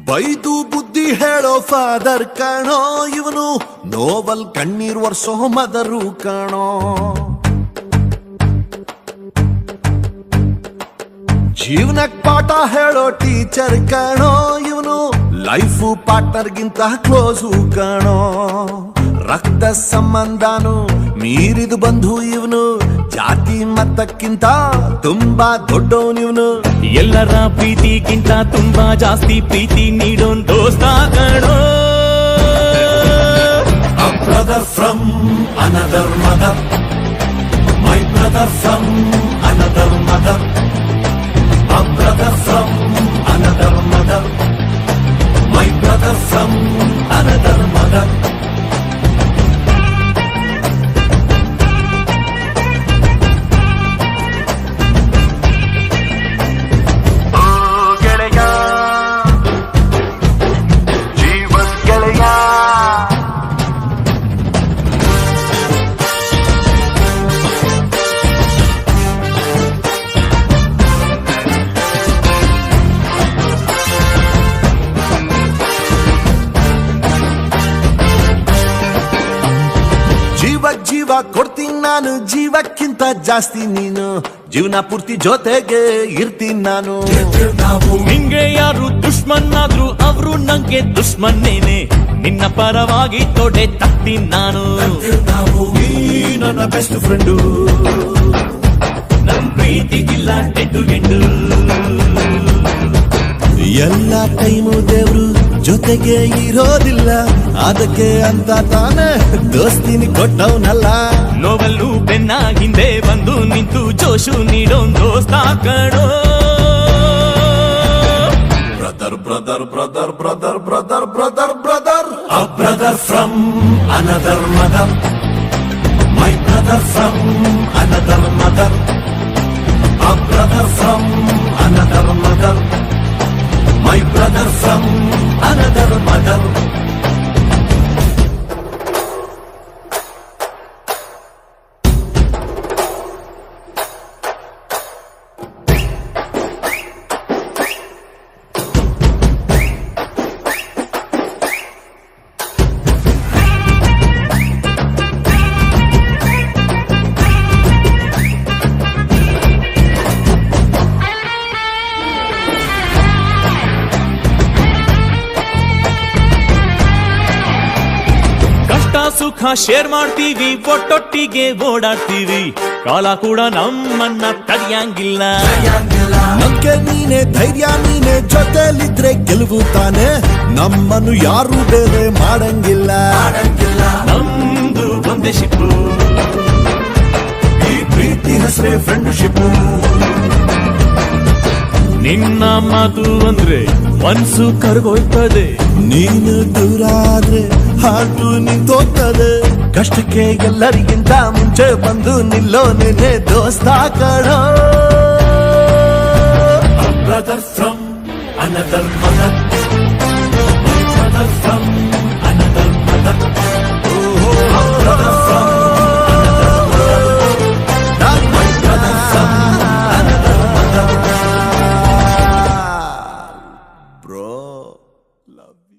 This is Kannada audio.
ಬೈದು ಬುದ್ಧಿ ಹೇಳೋ ಫಾದರ್ ಕಾಣೋ, ಇವನು ನೋವಲ್ ಕಣ್ಣೀರ್ ವರ್ಷೋ ಮದರು ಕಾಣೋ. ಜೀವನಕ್ ಪಾಠ ಹೇಳೋ ಟೀಚರ್ ಕಾಣೋ, ಇವನು ಲೈಫ್ ಪಾರ್ಟ್ನರ್ ಗಿಂತ ಕ್ಲೋಸು ಕಾಣೋ. ರಕ್ತ ಸಂಬಂಧನು ಮೀರಿದು ಬಂಧು ಇವನು, ಜಾತಿ ಮತಕ್ಕಿಂತ ತುಂಬಾ ದೊಡ್ಡವನಿವನು. ಎಲ್ಲರ ಪ್ರೀತಿಗಿಂತ ತುಂಬಾ ಜಾಸ್ತಿ ಪ್ರೀತಿ ನೀಡೋನ್ ದೋಸ್ತ ಕಣೋ. A brother from another mother, my brother from another mother, a brother from another mother, my brother from another mother. ಜೀವ ಕೊಡ್ತೀನಿ ನಾನು, ಜೀವಕ್ಕಿಂತ ಜಾಸ್ತಿ ನೀನು, ಜೀವನ ಪೂರ್ತಿ ಜೊತೆಗೆ ಇರ್ತೀನಿ ನಾನು. ನಿಂಗೆ ಯಾರು ದುಶ್ಮನ್ ಆದ್ರು ಅವ್ರು ನಂಗೆ ದುಶ್ಮನ್ನೇನೆ, ನಿನ್ನ ಪರವಾಗಿ ತೊಡೆ ತತ್ತೀನಿ ನಾನು. ನೀ ನನ್ನ ಬೆಸ್ಟ್ ಫ್ರೆಂಡು, ನನ್ ಪ್ರೀತಿಗಿಲ್ಲ ಡೆಡ್ಡು ಗೆಂಡು. ಎಲ್ಲ ಟೈಮು ದೇವ್ರು ಜೊತೆಗೆ ಇರೋದಿಲ್ಲ, ಅದಕ್ಕೆ ಅಂತ ತಾನೇ ದೋಸ್ತಿನಿ ಕೊಟ್ಟವನಲ್ಲ. ನೋವಲ್ಲೂ ಬೆನ್ನ ಹಿಂದೆ ಬಂದು ನಿಂತು ಜೋಶು ನೀಡೋನ್ ದೋಸ್ತ ಕಣೋ. Brother brother brother brother brother brother brother, a brother from another mother, my brother from another mother, a brother from another mother, my brother from another mother. ಸುಖ ಶೇರ್ ಮಾಡ್ತೀವಿ, ಒಟ್ಟೊಟ್ಟಿಗೆ ಓಡಾಡ್ತೀವಿ, ಕಾಲ ಕೂಡ ನಮ್ಮನ್ನ ತಡೆಯಂಗಿಲ್ಲ. ನಮ್ಗೆ ನೀನೆ ಧೈರ್ಯ, ನೀನೆ ಜೊತೆಲಿದ್ರೆ ಗೆಲುವು ತಾನೆ, ನಮ್ಮನ್ನು ಯಾರು ಬೇರೆ ಮಾಡಂಗಿಲ್ಲ. ನಮ್ದು ಒಂದೇ ಶಿಪ್ಪು, ಈ ಪ್ರೀತಿ ಹೆಸರೇ ಫ್ರೆಂಡ್ಶಿಪ್. ನಿನ್ನ ಮಾತು ಅಂದ್ರೆ ಮನ್ಸು ಕರಗೋಯ್ತದೆ, ನೀನು ದೂರ ಆದ್ರೆ ಹಾಟು ನಿಂತೋಗ್ತದೆ. ಕಷ್ಟಕ್ಕೆ ಎಲ್ಲರಿಗಿಂತ ಮುಂಚೆ ಬಂದು ನಿಲ್ಲೋ ನೆನೆ ದೋಸ್ತ ಕಣೋ. Brother from another mother, brother from another mother, brother from bro, love you.